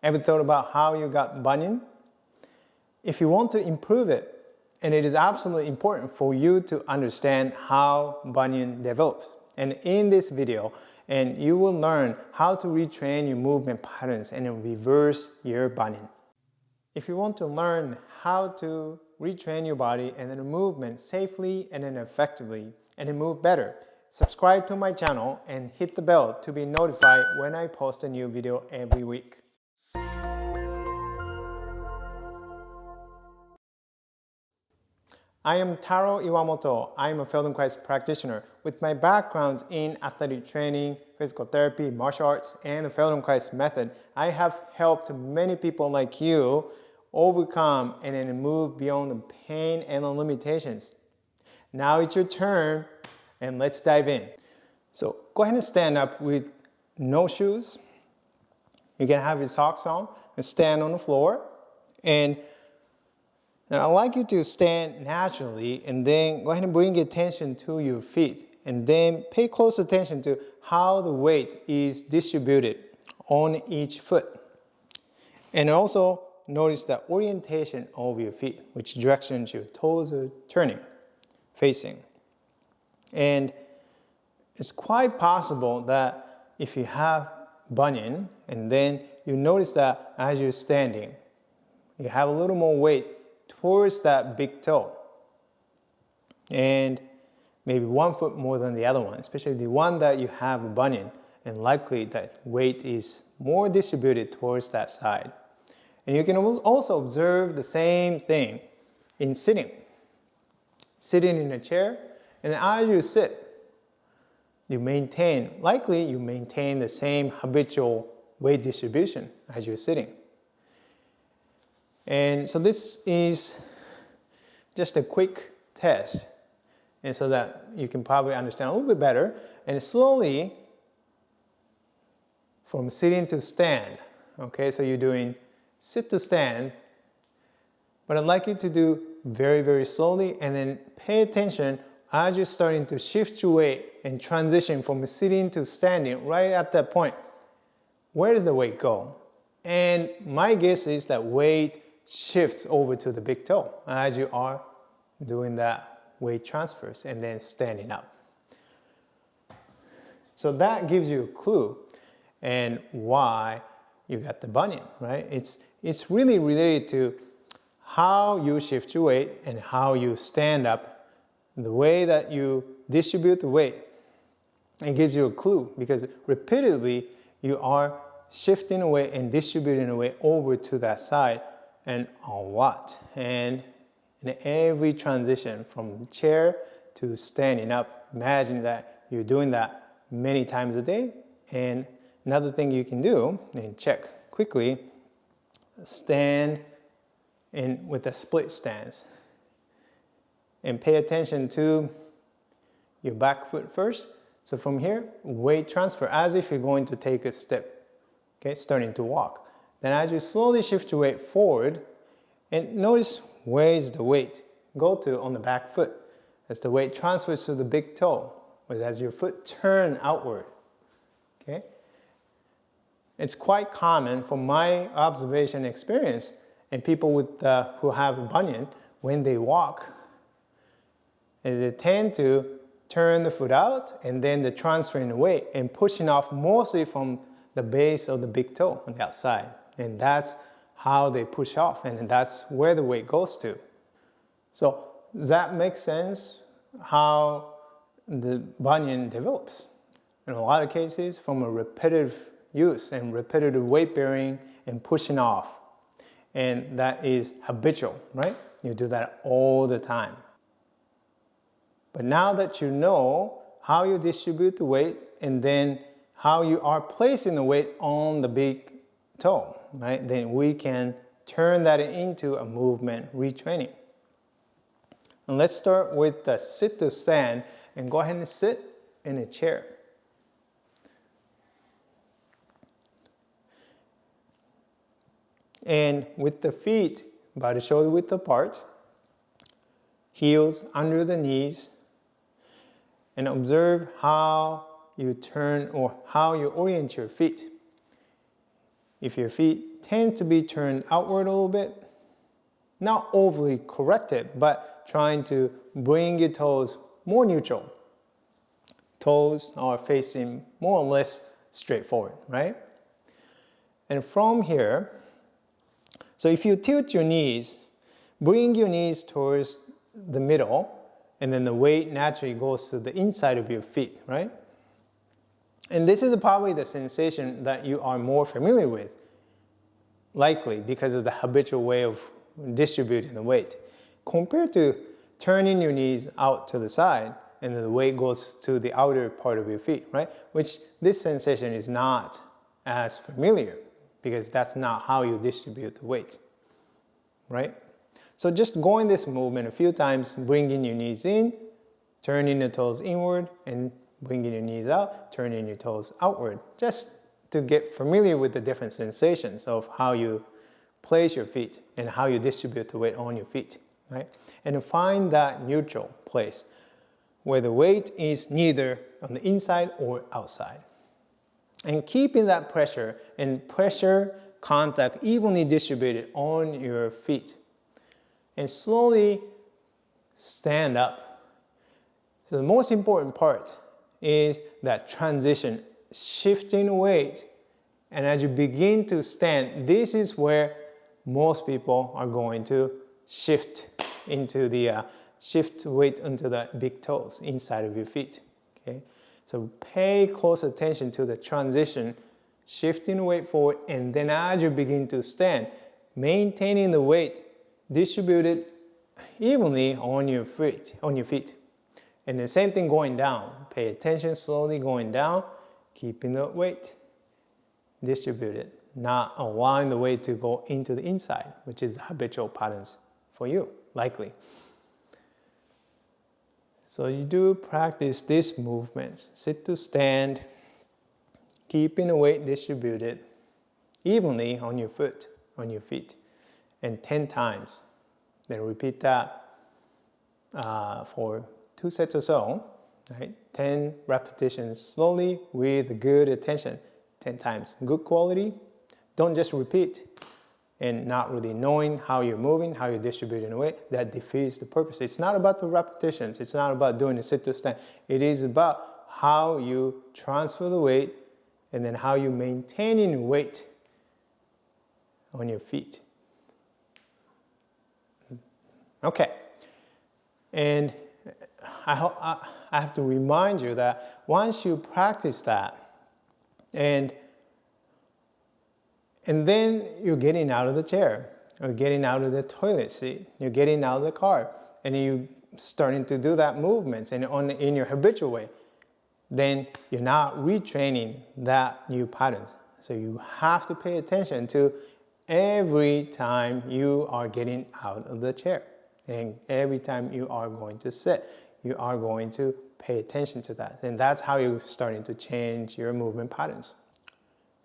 Ever thought about how you got bunion? If you want to improve it, and it is absolutely important for you to understand how bunion develops. And in this video, you will learn how to retrain your movement patterns and reverse your bunion. If you want to learn how to retrain your body and then movement safely and then effectively and then move better, subscribe to my channel and hit the bell to be notified when I post a new video every week. I am Taro Iwamoto. I am a Feldenkrais practitioner. With my backgrounds in athletic training, physical therapy, martial arts, and the Feldenkrais method, I have helped many people like you overcome and then move beyond the pain and the limitations. Now it's your turn, and let's dive in. So go ahead and stand up with no shoes. You can have your socks on and stand on the floor. And I'd like you to stand naturally and then go ahead and bring attention to your feet and then pay close attention to how the weight is distributed on each foot. And also notice the orientation of your feet, which directions your toes are turning, facing. And it's quite possible that if you have bunion and then you notice that as you're standing, you have a little more weight towards that big toe, and maybe one foot more than the other one, especially the one that you have a bunion, and likely that weight is more distributed towards that side. And you can also observe the same thing in sitting in a chair, and as you sit, likely you maintain the same habitual weight distribution as you're sitting. And so this is just a quick test, and so that you can probably understand a little bit better, and slowly from sitting to stand. Okay, so you're doing sit to stand, but I'd like you to do very, very slowly, and then pay attention as you're starting to shift your weight and transition from sitting to standing. Right at that point, where does the weight go? And my guess is that weight shifts over to the big toe as you are doing that weight transfers and then standing up. So that gives you a clue and why you got the bunion, right? It's really related to how you shift your weight and how you stand up, the way that you distribute the weight. It gives you a clue because repeatedly you are shifting away and distributing away over to that side, and a lot. And in every transition from chair to standing up, imagine that you're doing that many times a day. And another thing you can do, and check quickly, stand in with a split stance. And pay attention to your back foot first. So from here, weight transfer as if you're going to take a step, okay, starting to walk. Then as you slowly shift your weight forward, and notice where is the weight go to on the back foot. As the weight transfers to the big toe, as your foot turn outward. Okay? It's quite common from my observation experience, and people with who have a bunion, when they walk, and they tend to turn the foot out, and then they're transferring the weight and pushing off mostly from the base of the big toe on the outside. And that's how they push off, and that's where the weight goes to. So does that make sense how the bunion develops? In a lot of cases, from a repetitive use and repetitive weight bearing and pushing off. And that is habitual, right? You do that all the time. But now that you know how you distribute the weight and then how you are placing the weight on the big toe, right? Then we can turn that into a movement retraining. And let's start with the sit to stand, and go ahead and sit in a chair. And with the feet by the shoulder width apart, heels under the knees, and observe how you turn or how you orient your feet. if your feet tend to be turned outward a little bit, not overly corrected, but trying to bring your toes more neutral. Toes are facing more or less straight forward, right? And from here, so if you tilt your knees, bring your knees towards the middle, and then the weight naturally goes to the inside of your feet, right? And this is probably the sensation that you are more familiar with, likely because of the habitual way of distributing the weight, compared to turning your knees out to the side and then the weight goes to the outer part of your feet, right? Which this sensation is not as familiar because that's not how you distribute the weight, right? So just going this movement a few times, bringing your knees in, turning the toes inward, and bringing your knees out, turning your toes outward, just to get familiar with the different sensations of how you place your feet and how you distribute the weight on your feet, right? And to find that neutral place where the weight is neither on the inside or outside. And keeping that pressure and pressure contact evenly distributed on your feet. And slowly stand up. So the most important part is that transition, shifting weight. And as you begin to stand, this is where most people are going to shift into the shift weight into the big toes inside of your feet. Okay, so pay close attention to the transition, shifting weight forward, and then as you begin to stand, maintaining the weight distributed evenly on your feet. And the same thing going down. Pay attention, slowly going down, keeping the weight distributed, not allowing the weight to go into the inside, which is the habitual patterns for you, likely. So you do practice these movements, sit to stand, keeping the weight distributed evenly on your feet, and 10 times. Then repeat that for 2 sets or so, right? 10 repetitions slowly with good attention, 10 times. Good quality. Don't just repeat and not really knowing how you're moving, how you're distributing the weight. That defeats the purpose. It's not about the repetitions. It's not about doing the sit to stand. It is about how you transfer the weight and then how you maintaining weight on your feet. Okay. And I have to remind you that once you practice that, and then you're getting out of the chair, or getting out of the toilet seat, you're getting out of the car, and you're starting to do that movements in your habitual way, then you're not retraining that new patterns. So you have to pay attention to every time you are getting out of the chair. And every time you are going to sit, you are going to pay attention to that. And that's how you're starting to change your movement patterns.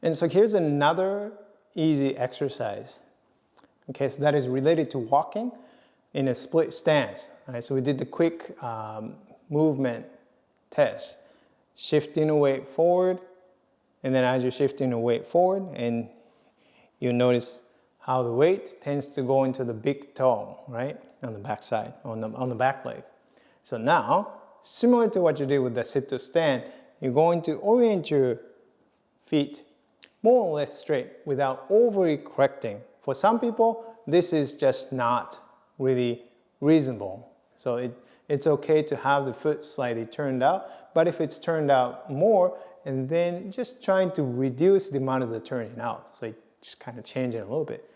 And so here's another easy exercise. Okay, so that is related to walking in a split stance. All right, so we did the quick movement test. Shifting the weight forward, and then as you're shifting the weight forward, and you notice how the weight tends to go into the big toe, right? On the back side, on the back leg. So now, similar to what you did with the sit to stand, you're going to orient your feet more or less straight without overly correcting. For some people, this is just not really reasonable. So it's okay to have the foot slightly turned out, but if it's turned out more, and then just trying to reduce the amount of the turning out. So you just kind of change it a little bit.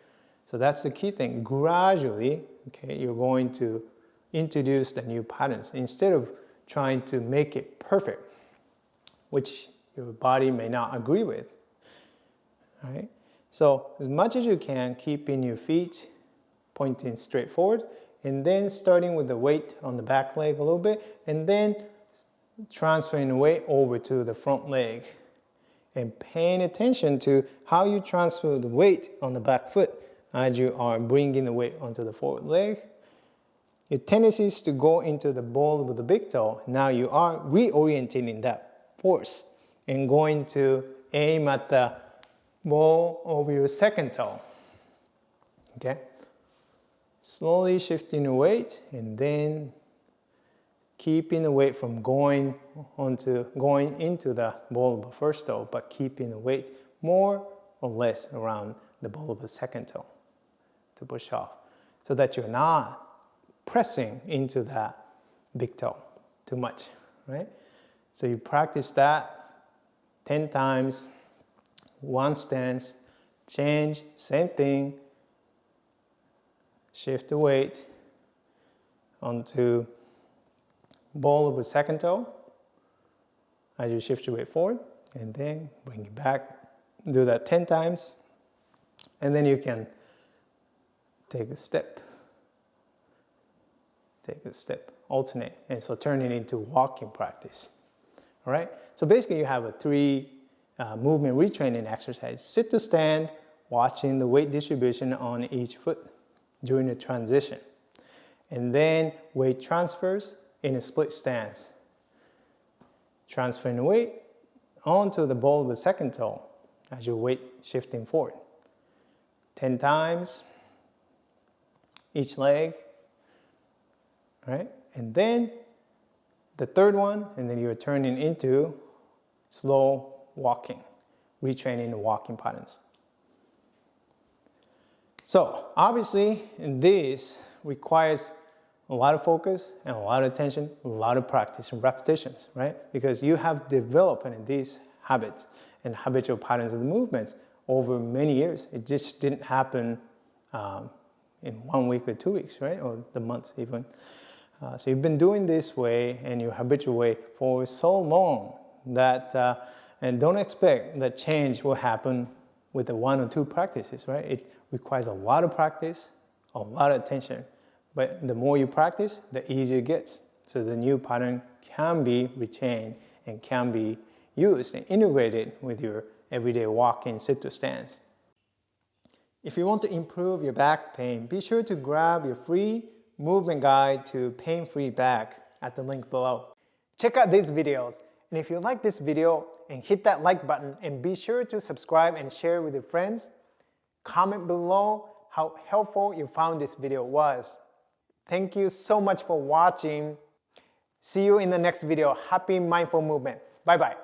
So that's the key thing. Gradually, okay, you're going to introduce the new patterns instead of trying to make it perfect, which your body may not agree with. All right? So as much as you can, keeping your feet pointing straight forward, and then starting with the weight on the back leg a little bit, and then transferring the weight over to the front leg, and paying attention to how you transfer the weight on the back foot as you are bringing the weight onto the forward leg. Your tendency is to go into the ball with the big toe. Now you are reorienting that force and going to aim at the ball over your second toe. Okay? Slowly shifting the weight and then keeping the weight from going into the ball of the first toe, but keeping the weight more or less around the ball of the second toe to push off, so that you're not pressing into that big toe too much, right? So you practice that 10 times, one stance, change, same thing, shift the weight onto ball of the second toe as you shift your weight forward, and then bring it back. Do that 10 times, and then you can take a step, alternate, and so turn it into walking practice. All right, so basically you have a 3 movement retraining exercise: sit to stand, watching the weight distribution on each foot during the transition, and then weight transfers in a split stance, transferring the weight onto the ball of the second toe as your weight shifting forward. 10 times each leg, right? And then the third one, and then you're turning into slow walking, retraining the walking patterns. So obviously, this requires a lot of focus and a lot of attention, a lot of practice and repetitions, right? Because you have developed these habits and habitual patterns of the movements over many years. It just didn't happen in 1 week or 2 weeks, right? Or the months even. So you've been doing this way and your habitual way for so long that, and don't expect that change will happen with the 1 or 2 practices, right? It requires a lot of practice, a lot of attention. But the more you practice, the easier it gets. So the new pattern can be retained and can be used and integrated with your everyday walking sit to stance. If you want to improve your back pain, be sure to grab your free movement guide to pain-free back at the link below. Check out these videos, and if you like this video, and hit that like button, and be sure to subscribe and share with your friends. Comment below how helpful you found this video was. Thank you so much for watching. See you in the next video. Happy mindful movement. Bye bye.